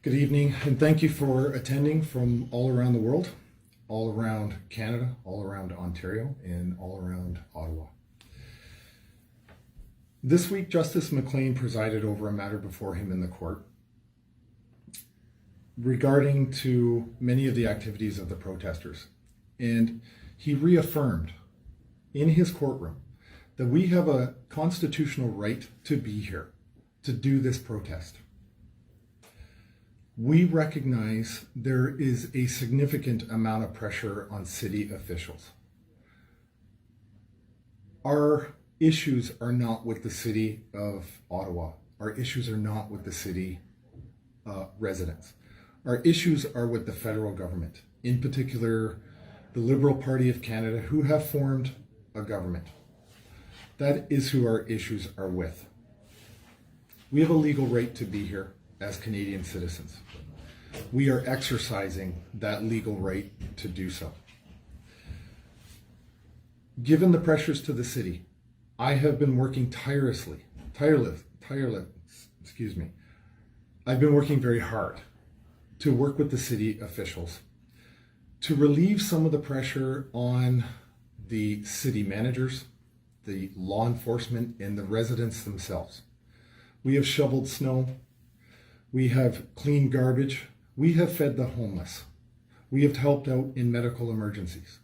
Good evening, and thank you for attending from all around the world, all around Canada, all around Ontario, and all around Ottawa. This week, Justice McLean presided over a matter before him in the court regarding to many of the activities of the protesters. And he reaffirmed in his courtroom that we have a constitutional right to be here, to do this protest. We recognize there is a significant amount of pressure on city officials. Our issues are not with the city of Ottawa. Our issues are not with the city residents. Our issues are with the federal government, in particular, the Liberal Party of Canada, who have formed a government. That is who our issues are with. We have a legal right to be here as Canadian citizens. We are exercising that legal right to do so. Given the pressures to the city, I have been working I've been working very hard to work with the city officials to relieve some of the pressure on the city managers, the law enforcement, and the residents themselves. We have shoveled snow. We have cleaned garbage. We have fed the homeless. We have helped out in medical emergencies.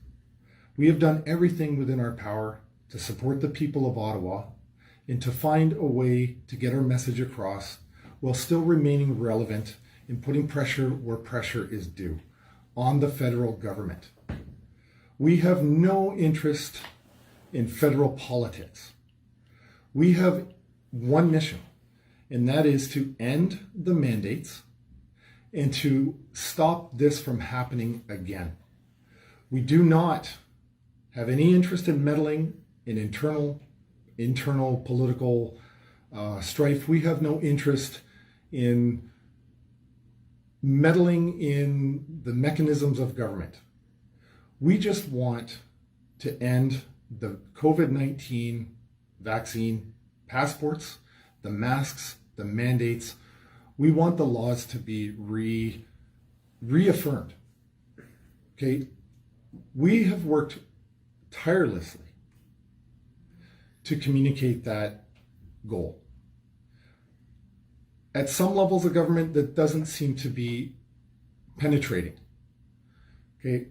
We have done everything within our power to support the people of Ottawa and to find a way to get our message across while still remaining relevant in putting pressure where pressure is due on the federal government. We have no interest in federal politics. We have one mission, and that is to end the mandates and to stop this from happening again. We do not have any interest in meddling in internal political strife. We have no interest in meddling in the mechanisms of government. We just want to end the COVID-19 vaccine passports, the masks, the mandates. We want the laws to be reaffirmed. Okay, we have worked tirelessly to communicate that goal. At some levels of government, that doesn't seem to be penetrating. Okay,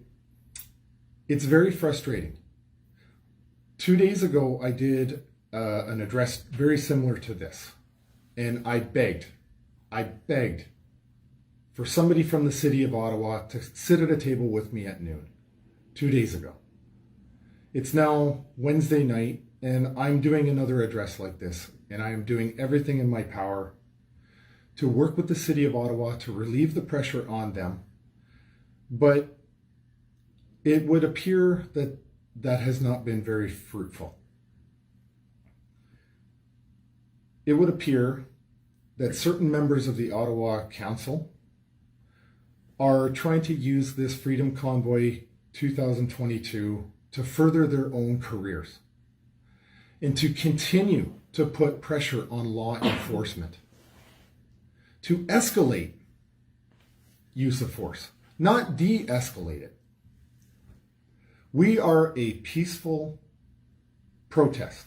it's very frustrating. 2 days ago, I did an address very similar to this, and I begged for somebody from the city of Ottawa to sit at a table with me at noon 2 days ago. It's now Wednesday night, and I'm doing another address like this, and I am doing everything in my power to work with the city of Ottawa to relieve the pressure on them. But it would appear that that has not been very fruitful. It would appear that certain members of the Ottawa Council are trying to use this Freedom Convoy 2022 to further their own careers and to continue to put pressure on law enforcement, to escalate use of force, not de-escalate it. We are a peaceful protest.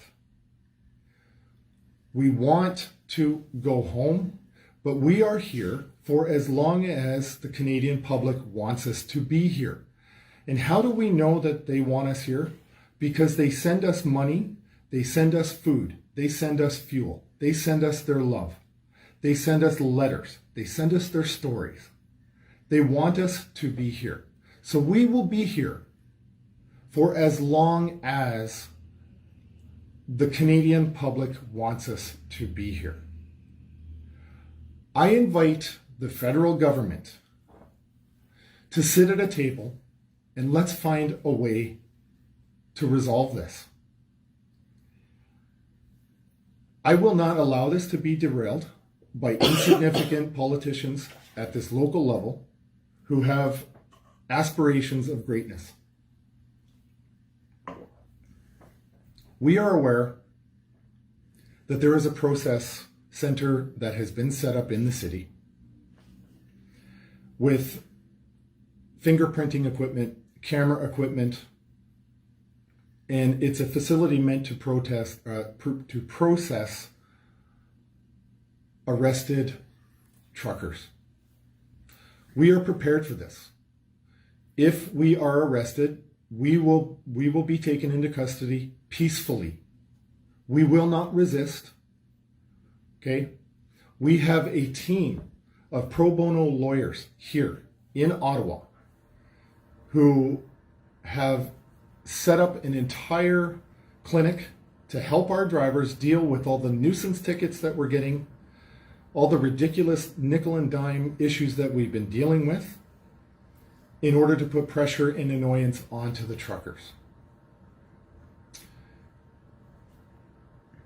We want to go home, but we are here for as long as the Canadian public wants us to be here. And how do we know that they want us here? Because they send us money, they send us food, they send us fuel, they send us their love, they send us letters, they send us their stories. They want us to be here. So we will be here for as long as the Canadian public wants us to be here. I invite the federal government to sit at a table and let's find a way to resolve this. I will not allow this to be derailed by insignificant politicians at this local level who have aspirations of greatness. We are aware that there is a process center that has been set up in the city with fingerprinting equipment, camera equipment, and it's a facility meant to process arrested truckers. We are prepared for this. If we are arrested, we will be taken into custody peacefully. We will not resist. Okay? We have a team of pro bono lawyers here in Ottawa who have set up an entire clinic to help our drivers deal with all the nuisance tickets that we're getting, all the ridiculous nickel and dime issues that we've been dealing with, in order to put pressure and annoyance onto the truckers.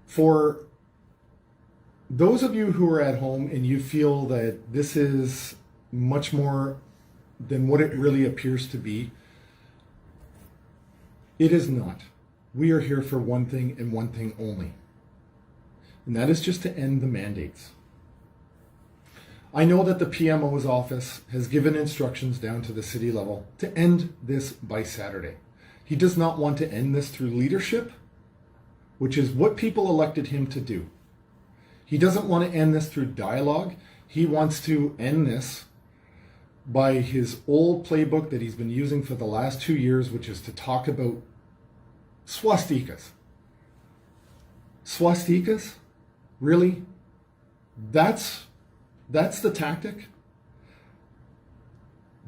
For those of you who are at home and you feel that this is much more than what it really appears to be, it is not. We are here for one thing and one thing only, and that is just to end the mandates. I know that the PMO's office has given instructions down to the city level to end this by Saturday. He does not want to end this through leadership, which is what people elected him to do. He doesn't want to end this through dialogue. He wants to end this by his old playbook that he's been using for the last 2 years, which is to talk about swastikas. Swastikas? Really? That's the tactic?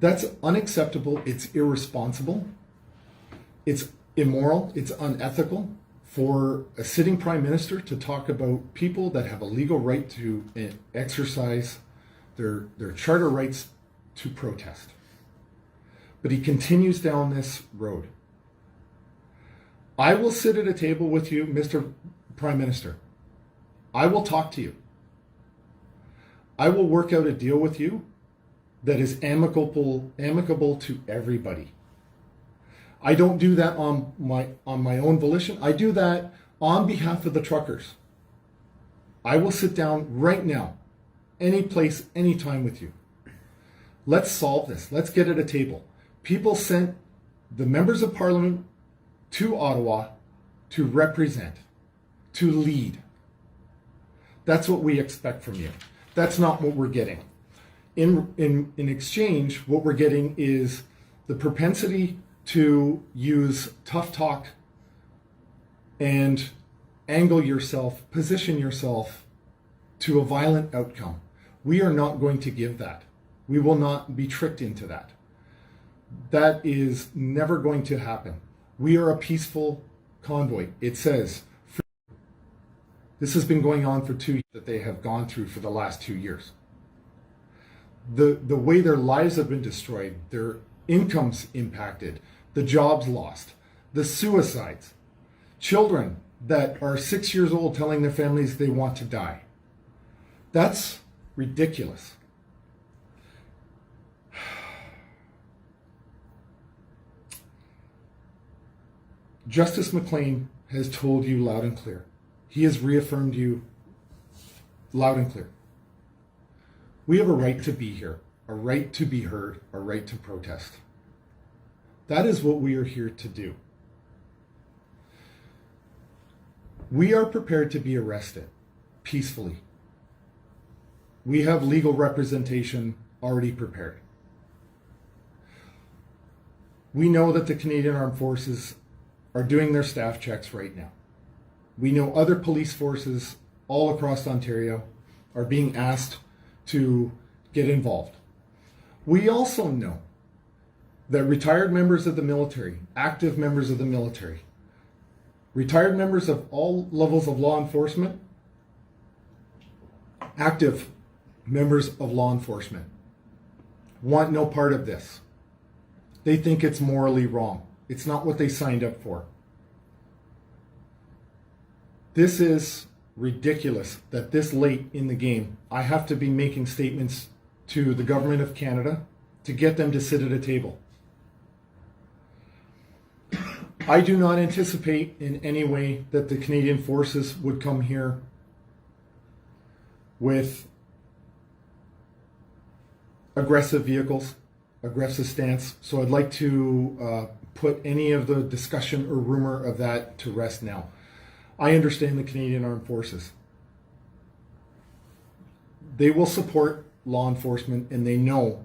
That's unacceptable. It's irresponsible. It's immoral. It's unethical for a sitting prime minister to talk about people that have a legal right to exercise their charter rights to protest. But he continues down this road. I will sit at a table with you, Mr. Prime Minister. I will talk to you. I will work out a deal with you that is amicable to everybody. I don't do that on my own volition. I do that on behalf of the truckers. I will sit down right now, any place, any time with you. Let's solve this. Let's get at a table. People sent the members of parliament to Ottawa to represent, to lead. That's what we expect from you. That's not what we're getting. In exchange, what we're getting is the propensity to use tough talk and angle yourself, position yourself to a violent outcome. We are not going to give that. We will not be tricked into that. That is never going to happen. We are a peaceful convoy. It says, this has been going on for 2 years that they have gone through for the last 2 years. The way their lives have been destroyed, their incomes impacted, the jobs lost, the suicides, children that are 6 years old telling their families they want to die. That's ridiculous. Justice McLean has told you loud and clear. He has reaffirmed you loud and clear. We have a right to be here, a right to be heard, a right to protest. That is what we are here to do. We are prepared to be arrested peacefully. We have legal representation already prepared. We know that the Canadian Armed Forces are doing their staff checks right now. We know other police forces all across Ontario are being asked to get involved. We also know that retired members of the military, active members of the military, retired members of all levels of law enforcement, active members of law enforcement want no part of this. They think it's morally wrong. It's not what they signed up for. This is ridiculous that this late in the game, I have to be making statements to the government of Canada to get them to sit at a table. I do not anticipate in any way that the Canadian forces would come here with aggressive vehicles, aggressive stance. So I'd like to put any of the discussion or rumor of that to rest now. I understand the Canadian Armed Forces. They will support law enforcement, and they know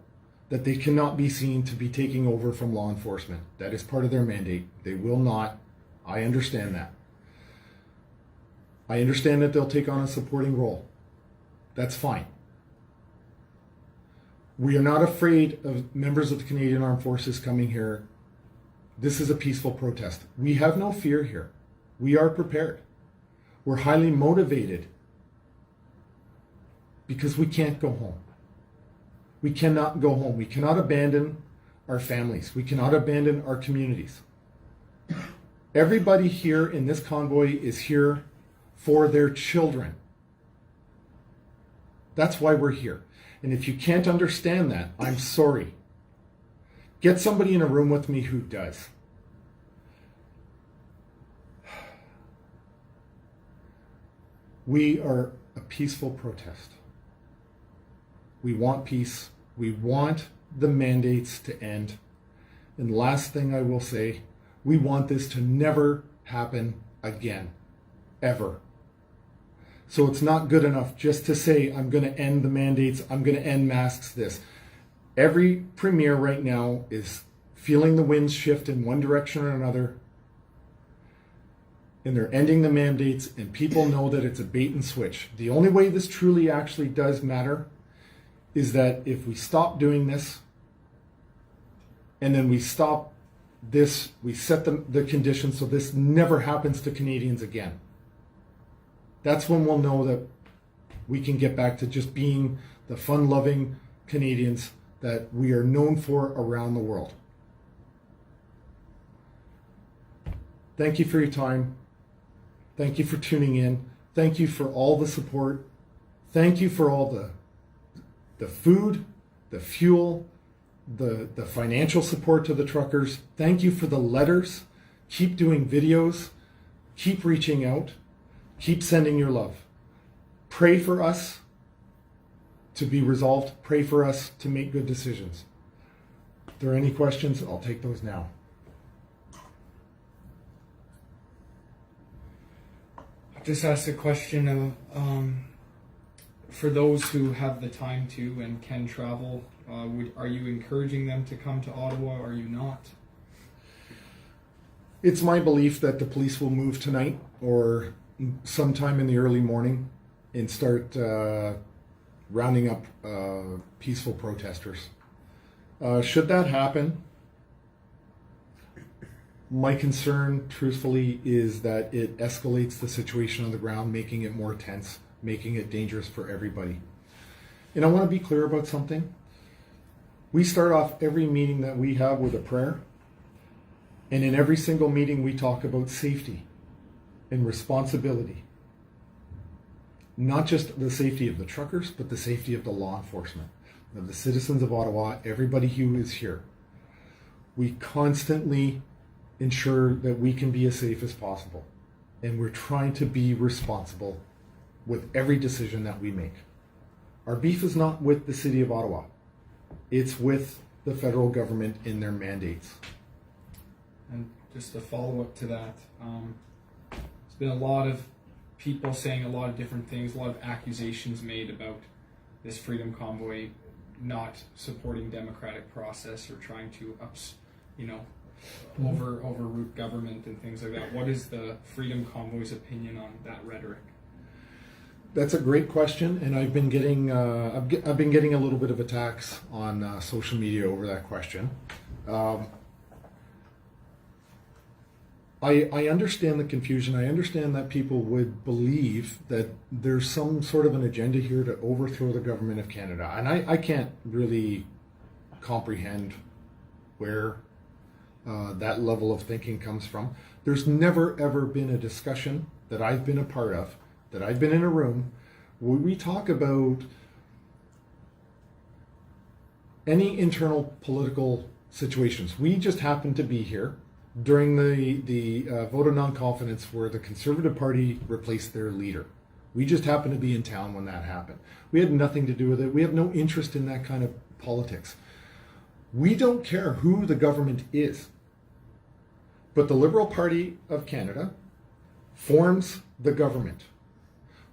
that they cannot be seen to be taking over from law enforcement. That is part of their mandate. They will not. I understand that. I understand that they'll take on a supporting role. That's fine. We are not afraid of members of the Canadian Armed Forces coming here. This is a peaceful protest. We have no fear here. We are prepared. We're highly motivated because we can't go home. We cannot go home. We cannot abandon our families. We cannot abandon our communities. Everybody here in this convoy is here for their children. That's why we're here. And if you can't understand that, I'm sorry. Get somebody in a room with me who does. We are a peaceful protest. We want peace. We want the mandates to end. And last thing I will say, we want this to never happen again, ever. So it's not good enough just to say, I'm going to end the mandates, I'm going to end masks, this. Every premier right now is feeling the winds shift in one direction or another, and they're ending the mandates, and people know that it's a bait and switch. The only way this truly actually does matter is that if we stop doing this, and then we stop this, we set the conditions so this never happens to Canadians again. That's when we'll know that we can get back to just being the fun-loving Canadians that we are known for around the world. Thank you for your time. Thank you for tuning in. Thank you for all the support. Thank you for all the food, the fuel, the financial support to the truckers. Thank you for the letters. Keep doing videos. Keep reaching out. Keep sending your love. Pray for us to be resolved. Pray for us to make good decisions. If there are any questions, I'll take those now. I'll just ask a question of, for those who have the time to and can travel, are you encouraging them to come to Ottawa, or are you not? It's my belief that the police will move tonight or sometime in the early morning and start rounding up peaceful protesters. Should that happen, my concern, truthfully, is that it escalates the situation on the ground, making it more tense, making it dangerous for everybody. And I want to be clear about something. We start off every meeting that we have with a prayer, and in every single meeting we talk about safety and responsibility. Not just the safety of the truckers, but the safety of the law enforcement, of the citizens of Ottawa, everybody who is here. We constantly ensure that we can be as safe as possible, and we're trying to be responsible with every decision that we make. Our beef is not with the City of Ottawa. It's with the federal government in their mandates. And just a follow-up to that, there's been a lot of people saying a lot of different things, a lot of accusations made about this Freedom Convoy not supporting democratic process or trying to overroot government and things like that. What is the Freedom Convoy's opinion on that rhetoric? That's a great question, and I've been getting a little bit of attacks on social media over that question. I understand the confusion. I understand that people would believe that there's some sort of an agenda here to overthrow the government of Canada, and I can't really comprehend where that level of thinking comes from. There's never ever been a discussion that I've been a part of, that I've been in a room, where we talk about any internal political situations. We just happen to be here during the vote of non-confidence where the Conservative Party replaced their leader. We just happened to be in town when that happened. We had nothing to do with it. We have no interest in that kind of politics. We don't care who the government is, but the Liberal Party of Canada forms the government.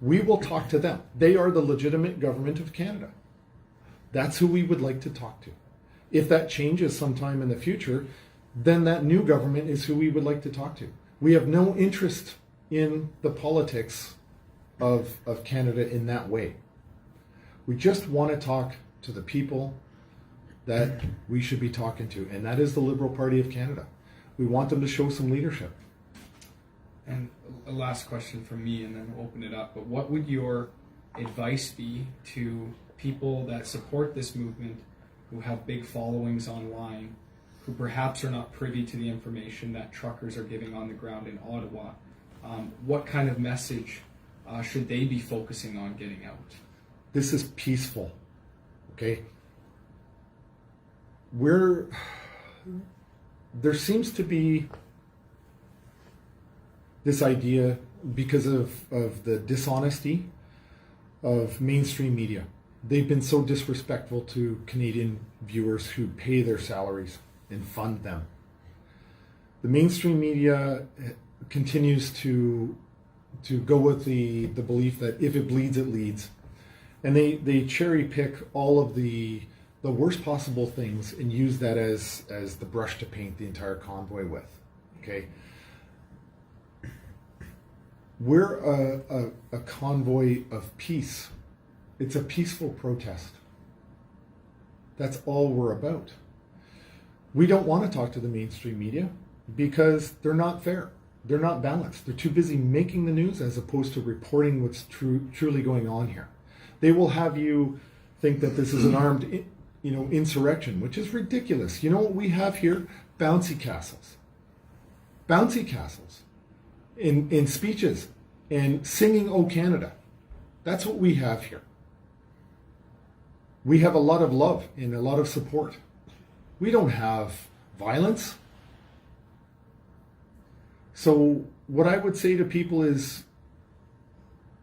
We will talk to them. They are the legitimate government of Canada. That's who we would like to talk to. If that changes sometime in the future, then that new government is who we would like to talk to. We have no interest in the politics of Canada in that way. We just want to talk to the people that we should be talking to, and that is the Liberal Party of Canada. We want them to show some leadership. And a last question from me, and then we'll open it up. But what would your advice be to people that support this movement, who have big followings online, who perhaps are not privy to the information that truckers are giving on the ground in Ottawa? What kind of message should they be focusing on getting out? This is peaceful, okay? There seems to be this idea, because of the dishonesty of mainstream media. They've been so disrespectful to Canadian viewers who pay their salaries and fund them. The mainstream media continues to go with the belief that if it bleeds, it leads. And they cherry pick all of the worst possible things and use that as the brush to paint the entire convoy with. Okay? We're a convoy of peace. It's a peaceful protest. That's all we're about. We don't want to talk to the mainstream media because they're not fair. They're not balanced. They're too busy making the news as opposed to reporting what's truly going on here. They will have you think that this is an armed, insurrection, which is ridiculous. You know what we have here? Bouncy castles. Bouncy castles in speeches and singing "O Canada." That's what we have here. We have a lot of love and a lot of support. We don't have violence. So what I would say to people is,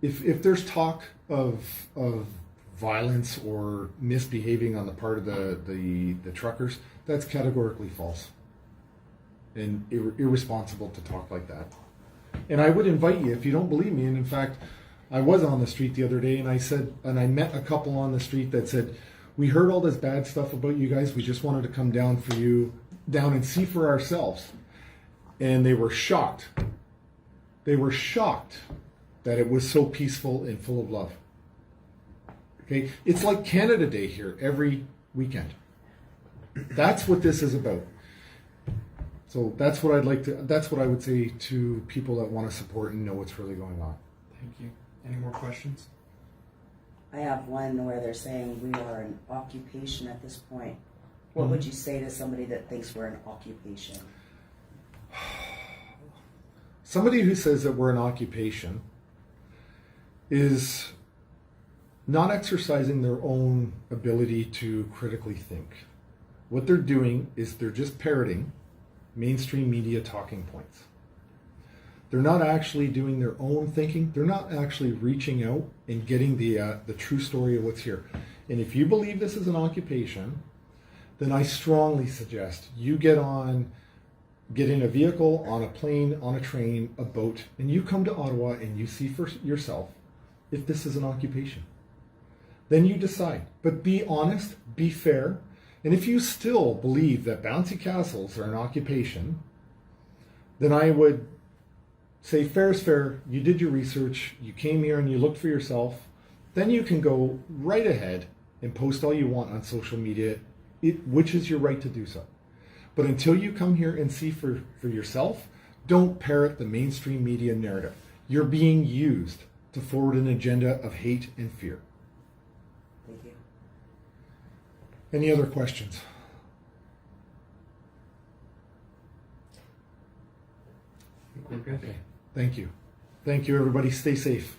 if there's talk of violence or misbehaving on the part of the truckers, that's categorically false and irresponsible to talk like that. And I would invite you, if you don't believe me, and in fact, I was on the street the other day and I met a couple on the street that said, "We heard all this bad stuff about you guys. We just wanted to come down and see for ourselves." And they were shocked. They were shocked that it was so peaceful and full of love. Okay? It's like Canada Day here every weekend. That's what this is about. So that's what I would say to people that want to support and know what's really going on. Thank you. Any more questions? I have one where they're saying we are an occupation at this point. What would you say to somebody that thinks we're an occupation? Somebody who says that we're an occupation is not exercising their own ability to critically think. What they're doing is they're just parroting mainstream media talking points. They're not actually doing their own thinking. They're not actually reaching out and getting the true story of what's here. And if you believe this is an occupation, then I strongly suggest you get in a vehicle, on a plane, on a train, a boat, and you come to Ottawa and you see for yourself if this is an occupation. Then you decide. But be honest, be fair, and if you still believe that bouncy castles are an occupation, then I would say fair is fair. You did your research, you came here and you looked for yourself. Then you can go right ahead and post all you want on social media, which is your right to do so. But until you come here and see for yourself, don't parrot the mainstream media narrative. You're being used to forward an agenda of hate and fear. Thank you. Any other questions? We're good. Okay. Thank you. Thank you, everybody. Stay safe.